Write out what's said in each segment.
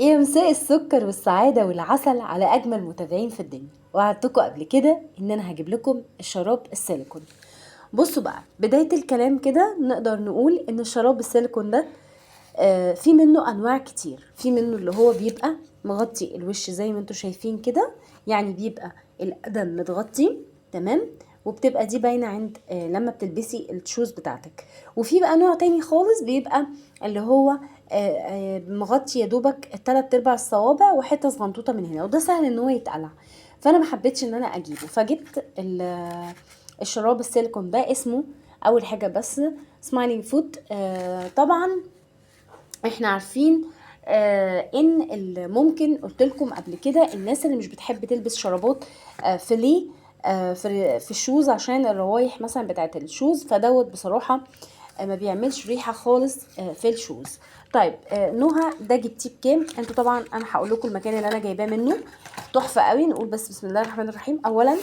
يا مساء السكر والسعادة والعسل على أجمل متابعين في الدنيا. وعدتكم قبل كده إن أنا هجيب لكم الشراب السيليكون. بصوا بقى، بداية الكلام كده نقدر نقول إن الشراب السيليكون ده في منه أنواع كتير. في منه اللي هو بيبقى مغطي الوش زي ما انتوا شايفين كده، يعني بيبقى القدم متغطي تمام، وبتبقى دي باينة عند لما بتلبسي الشوز بتاعتك. وفي بقى نوع تاني خالص بيبقى اللي هو مغطي يا دوبك 3/4 الصوابع وحته صغنطوطه من هنا، وده سهل ان هو يتقلع. فانا ما حبيتش ان انا اجيبه، فجبت الشراب السيليكون ده. اسمه اول حاجه بس سمايلينج فوت. طبعا احنا عارفين ان ممكن قلت لكم قبل كده الناس اللي مش بتحب تلبس شرابات فيليه في الشوز عشان الروايح مثلا بتاعت الشوز، فدوت بصراحه ما بيعملش ريحه خالص في الشوز. طيب نهى، ده جبتيه بكام؟ انتوا طبعا انا هقول لكم المكان اللي انا جايباه منه، تحفه قوي. نقول بس بسم الله الرحمن الرحيم. اولا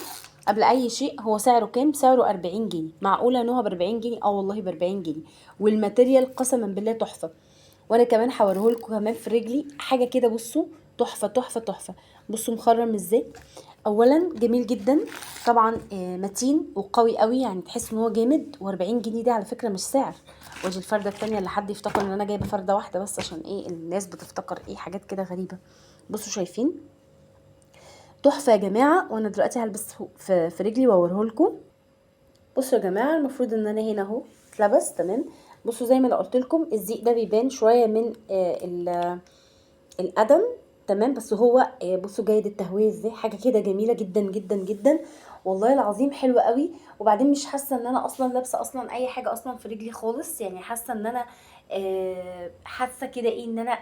قبل اي شيء، هو سعره كام؟ سعره 40 جنيه. معقوله نهى ب 40 جنيه؟ اه والله ب 40 جنيه. والماتيريال قسما بالله تحفه. وانا كمان هوريهولكم كمان في رجلي حاجه كده، بصوا تحفه تحفه تحفه. بصوا مخرم ازاي. اولا جميل جدا طبعا، متين وقوي قوي، يعني تحس ان هو جامد. و40 جنيه دي على فكره مش سعر. ودي الفرده التانية اللي حد يفتكر ان انا جايبه فرده واحده بس، عشان ايه الناس بتفتكر ايه حاجات كده غريبه. بصوا شايفين تحفه يا جماعه. وانا دلوقتي هلبس في رجلي واوريهولكم. بصوا يا جماعه، المفروض ان انا هنا اهو اتلبس تمام. بصوا زي ما انا قلت لكم، الزيق ده بيبان شويه من القدم تمام، بس هو بصوا جيد التهويه ازاي، حاجه كده جميله جدا جدا جدا. والله العظيم حلوه قوي. وبعدين مش حاسه ان انا اصلا لابسه اصلا اي حاجه اصلا في رجلي خالص، يعني حاسه ان انا حاسه كده ايه ان انا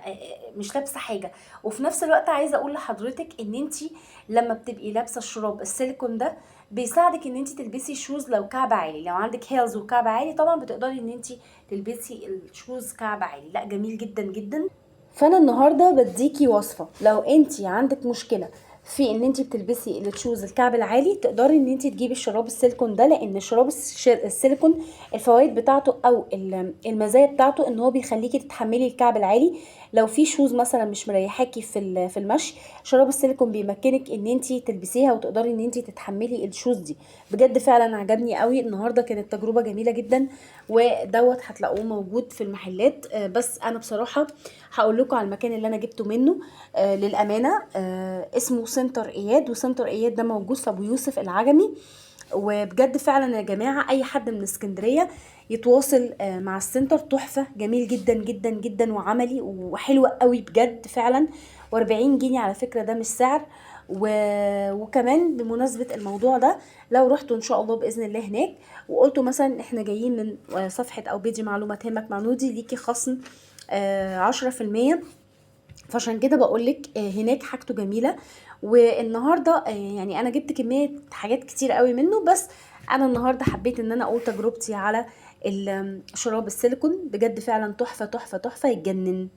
مش لابسه حاجه. وفي نفس الوقت عايزه اقول لحضرتك ان انتي لما بتبقي لابسه الشراب السيليكون ده بيساعدك ان انتي تلبسي شوز لو كعب عالي. لو عندك هيلز وكعب عالي طبعا بتقدري ان انتي تلبسي الشوز كعب عالي. لا جميل جدا جدا. فانا النهارده بديكي وصفه، لو انتي عندك مشكله في ان انتي بتلبسي التشوز الكعب العالي، تقدري ان انتي تجيبي الشراب السيليكون ده. لان الشراب السيليكون الفوائد بتاعته او المزايا بتاعته ان هو بيخليكي تتحملي الكعب العالي. لو في شوز مثلا مش مريحاكي في المشي، شراب السيليكون بيمكنك ان انتي تلبسيها وتقدري ان انتي تتحملي الشوز دي. بجد فعلا عجبني قوي النهارده، كانت تجربه جميله جدا. ودوت هتلاقوه موجود في المحلات. بس انا بصراحه هقول لكم على المكان اللي انا جبته منه. للامانه اسمه سنتر اياد، وسنتر اياد ده موجود في ابو يوسف العجمي. وبجد فعلا يا جماعه اي حد من اسكندريه يتواصل مع السنتر. تحفه جميل جدا جدا جدا وعملي وحلوه قوي بجد فعلا. و40 جنيه على فكره ده مش سعر. وكمان بمناسبه الموضوع ده، لو رحتوا ان شاء الله باذن الله هناك وقلتوا مثلا احنا جايين من صفحه او بيجي معلومات همك مع نودي، ليكي خصم 10%. فعشان كده بقولك هناك حاجته جميلة. والنهاردة يعني انا جبت كمية حاجات كتير قوي منه، بس انا النهاردة حبيت ان انا اقول تجربتي على الشراب السيليكون. بجد فعلا تحفة تحفة تحفة يتجنن.